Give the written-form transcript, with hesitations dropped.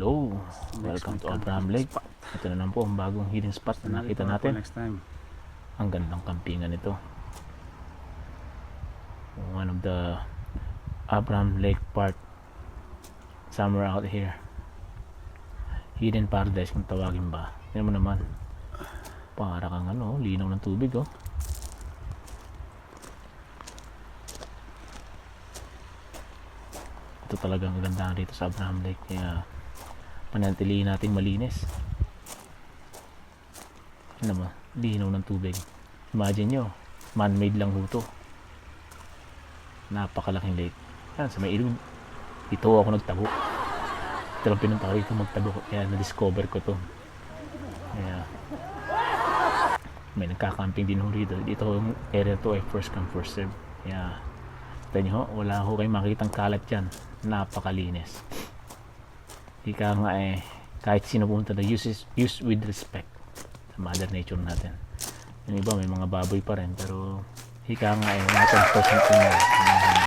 Hello, welcome to Abraham Lake. Ito na naman po ang bagong hidden spot na nakita natin. Ang gandang kampingan ito. One of the Abraham Lake part, somewhere out here. Hidden paradise kung tawagin ba. Tignan mo naman, para kang linaw ng tubig oh. Ito talagang ganda dito sa Abraham Lake, kaya panatilihin natin malinis. Ano ba? Linaw ng tubig. Imagine nyo, man-made lang ho to. Napakalaking lake. Yan, sa may ilog. Dito ako nagtago. Ito lang pinunta ko dito magtago. Kaya na-discover ko to. Kaya may nagkakamping din ho dito. Dito yung area to ay first come first serve. Kaya tayo nyo, wala ho kayong makitang kalat dyan. Napakalinis. Ika nga kahit sino pumunta na use with respect sa mother nature natin. Yung iba may mga baboy pa rin, pero ika nga 100% na